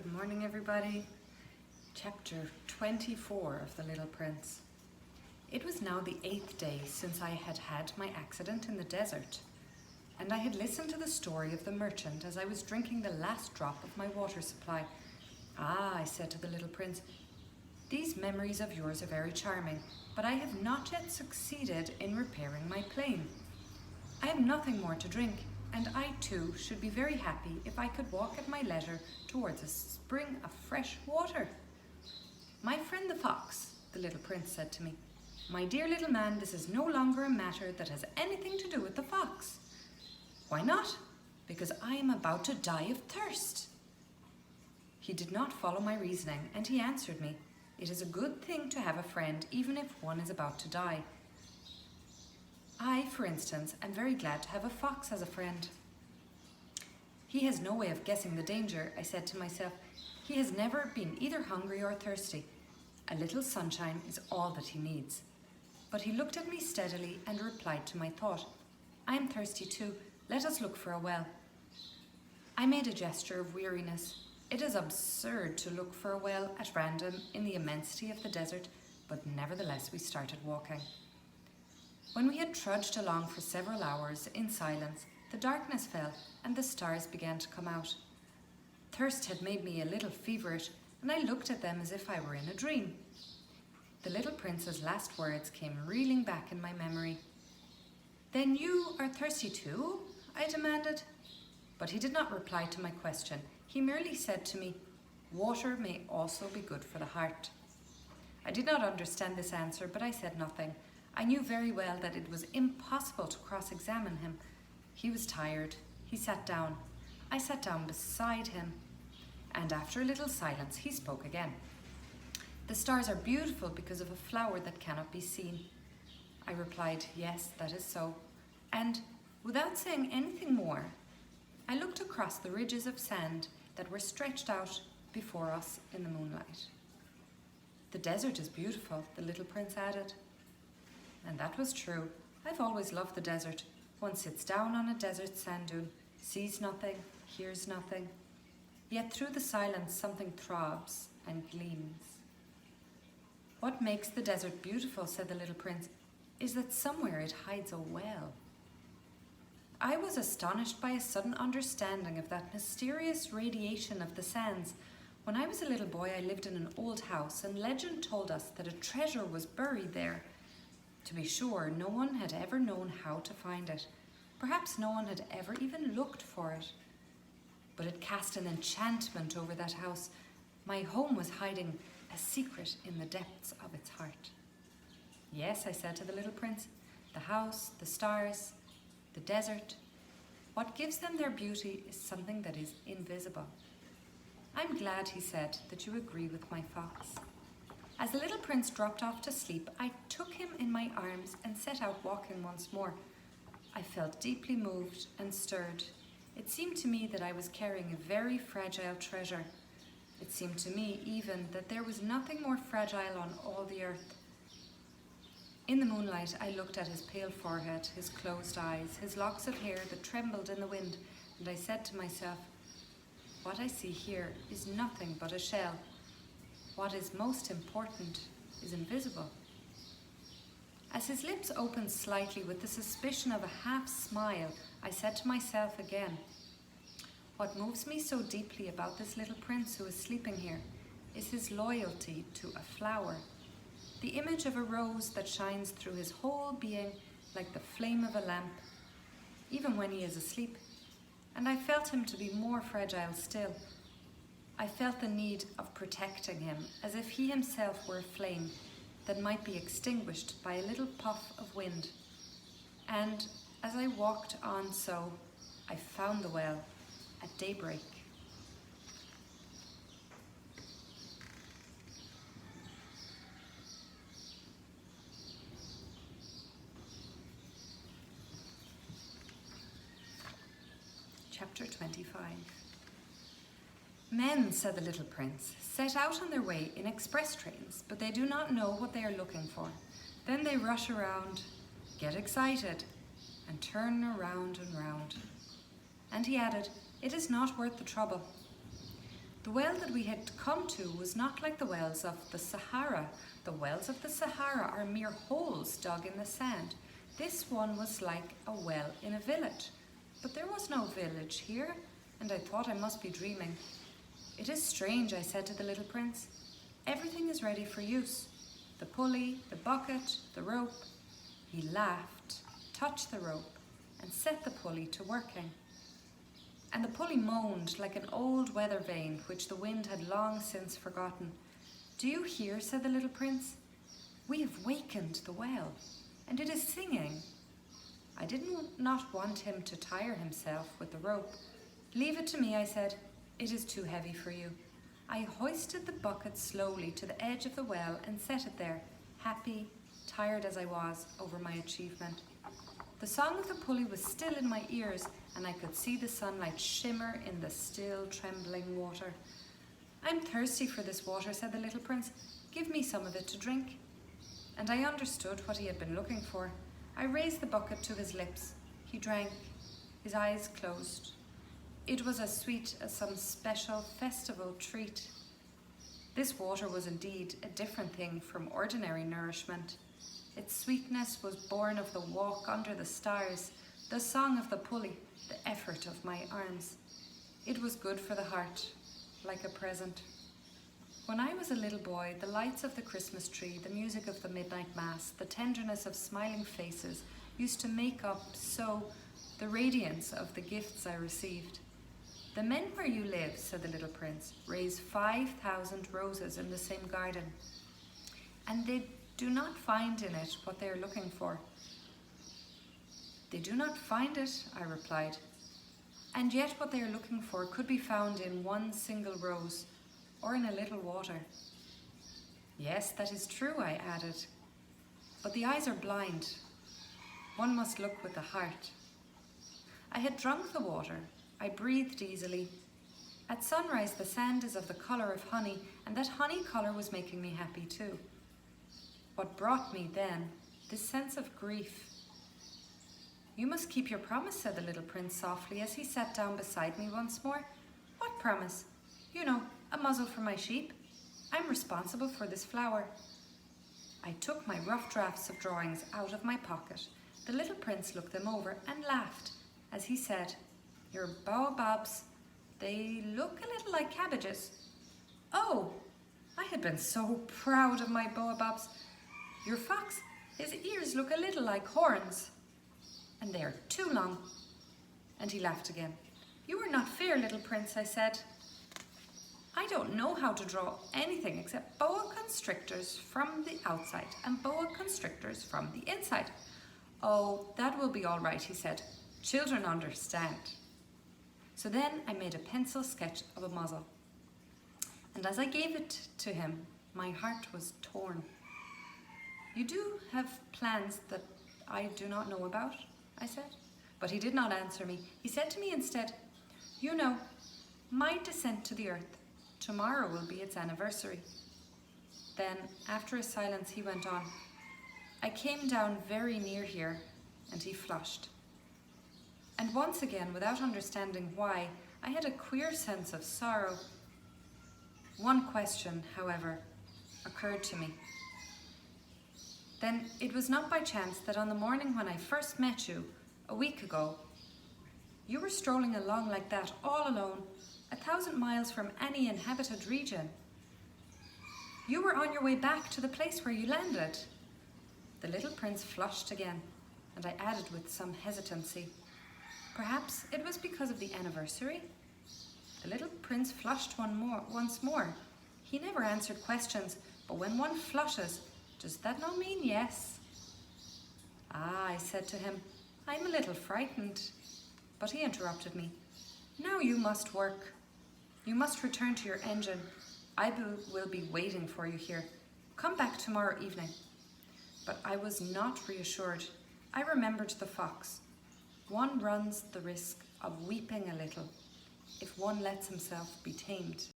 Good morning, everybody. Chapter 24 of The Little Prince. It was now the 8th day since I had had my accident in the desert, and I had listened to the story of the merchant as I was drinking the last drop of my water supply. "Ah," I said to the little prince, "these memories of yours are very charming, but I have not yet succeeded in repairing my plane. I have nothing more to drink, and I too should be very happy if I could walk at my leisure towards a spring of fresh water." "My friend the fox," the little prince said to me, "my dear little man, this is no longer a matter that has anything to do with the fox." "Why not?" "Because I am about to die of thirst." He did not follow my reasoning, and he answered me, "It is a good thing to have a friend even if one is about to die. I, for instance, am very glad to have a fox as a friend." "He has no way of guessing the danger," I said to myself. "He has never been either hungry or thirsty. A little sunshine is all that he needs." But he looked at me steadily and replied to my thought, "I am thirsty too. Let us look for a well." I made a gesture of weariness. It is absurd to look for a well at random in the immensity of the desert, but nevertheless we started walking. When we had trudged along for several hours in silence, the darkness fell and the stars began to come out. Thirst had made me a little feverish, and I looked at them as if I were in a dream. The little prince's last words came reeling back in my memory. "Then you are thirsty too?" I demanded. But he did not reply to my question. He merely said to me, "Water may also be good for the heart." I did not understand this answer, but I said nothing. I knew very well that it was impossible to cross-examine him. He was tired. He sat down. I sat down beside him, and after a little silence, he spoke again. "The stars are beautiful because of a flower that cannot be seen." I replied, "Yes, that is so." And without saying anything more, I looked across the ridges of sand that were stretched out before us in the moonlight. "The desert is beautiful," the little prince added. And that was true. I've always loved the desert. One sits down on a desert sand dune, sees nothing, hears nothing. Yet through the silence something throbs and gleams. "What makes the desert beautiful," said the little prince, "is that somewhere it hides a well." I was astonished by a sudden understanding of that mysterious radiation of the sands. When I was a little boy, I lived in an old house, and legend told us that a treasure was buried there. To be sure, no one had ever known how to find it. Perhaps no one had ever even looked for it. But it cast an enchantment over that house. My home was hiding a secret in the depths of its heart. "Yes," I said to the little prince, "the house, the stars, the desert. What gives them their beauty is something that is invisible." "I'm glad," he said, "that you agree with my fox." As the little prince dropped off to sleep, I took him in my arms and set out walking once more. I felt deeply moved and stirred. It seemed to me that I was carrying a very fragile treasure. It seemed to me even that there was nothing more fragile on all the earth. In the moonlight, I looked at his pale forehead, his closed eyes, his locks of hair that trembled in the wind, and I said to myself, "What I see here is nothing but a shell. What is most important is invisible." As his lips opened slightly with the suspicion of a half-smile, I said to myself again, "What moves me so deeply about this little prince who is sleeping here is his loyalty to a flower, the image of a rose that shines through his whole being like the flame of a lamp, even when he is asleep. And I felt him to be more fragile still. I felt the need of protecting him, as if he himself were a flame that might be extinguished by a little puff of wind. And as I walked on so, I found the well at daybreak. Chapter 25. "Men," said the little prince, "set out on their way in express trains, but they do not know what they are looking for. Then they rush around, get excited, and turn around and round." And he added, "It is not worth the trouble." The well that we had come to was not like the wells of the Sahara. The wells of the Sahara are mere holes dug in the sand. This one was like a well in a village. But there was no village here, and I thought I must be dreaming. "It is strange," I said to the little prince. "Everything is ready for use. The pulley, the bucket, the rope." He laughed, touched the rope, and set the pulley to working. And the pulley moaned like an old weather vane which the wind had long since forgotten. "Do you hear?" said the little prince. "We have wakened the well, and it is singing." I did not want him to tire himself with the rope. "Leave it to me," I said. "It is too heavy for you." I hoisted the bucket slowly to the edge of the well and set it there, happy, tired as I was, over my achievement. The song of the pulley was still in my ears, and I could see the sunlight shimmer in the still, trembling water. "I'm thirsty for this water," said the little prince. "Give me some of it to drink." And I understood what he had been looking for. I raised the bucket to his lips. He drank, his eyes closed. It was as sweet as some special festival treat. This water was indeed a different thing from ordinary nourishment. Its sweetness was born of the walk under the stars, the song of the pulley, the effort of my arms. It was good for the heart, like a present. When I was a little boy, the lights of the Christmas tree, the music of the midnight mass, the tenderness of smiling faces used to make up so the radiance of the gifts I received. "The men where you live," said the little prince, "raise 5,000 roses in the same garden, and they do not find in it what they are looking for." "They do not find it," I replied, "and yet what they are looking for could be found in one single rose, or in a little water." "Yes, that is true," I added, "but the eyes are blind. One must look with the heart." I had drunk the water. I breathed easily. At sunrise, the sand is of the colour of honey, and that honey colour was making me happy too. What brought me then? This sense of grief. "You must keep your promise," said the little prince softly as he sat down beside me once more. "What promise?" "You know, a muzzle for my sheep. I'm responsible for this flower." I took my rough drafts of drawings out of my pocket. The little prince looked them over and laughed as he said, "Your baobabs, they look a little like cabbages." "Oh, I had been so proud of my baobabs." "Your fox, his ears look a little like horns, and they are too long." And he laughed again. "You are not fair, little prince," I said. "I don't know how to draw anything except boa constrictors from the outside and boa constrictors from the inside." "Oh, that will be all right," he said. "Children understand." So then I made a pencil sketch of a muzzle. And as I gave it to him, my heart was torn. "You do have plans that I do not know about?" I said. But he did not answer me. He said to me instead, "You know, my descent to the earth, tomorrow will be its anniversary." Then, after a silence, he went on, "I came down very near here," and he flushed. And once again, without understanding why, I had a queer sense of sorrow. One question, however, occurred to me. "Then it was not by chance that on the morning when I first met you, a week ago, you were strolling along like that, all alone, 1,000 miles from any inhabited region? You were on your way back to the place where you landed?" The little prince flushed again, and I added with some hesitancy, "Perhaps it was because of the anniversary?" The little prince flushed once more. He never answered questions, but when one flushes, does that not mean yes? "Ah," I said to him, "I'm a little frightened." But he interrupted me. "Now you must work. You must return to your engine. I will be waiting for you here. Come back tomorrow evening." But I was not reassured. I remembered the fox. One runs the risk of weeping a little if one lets himself be tamed.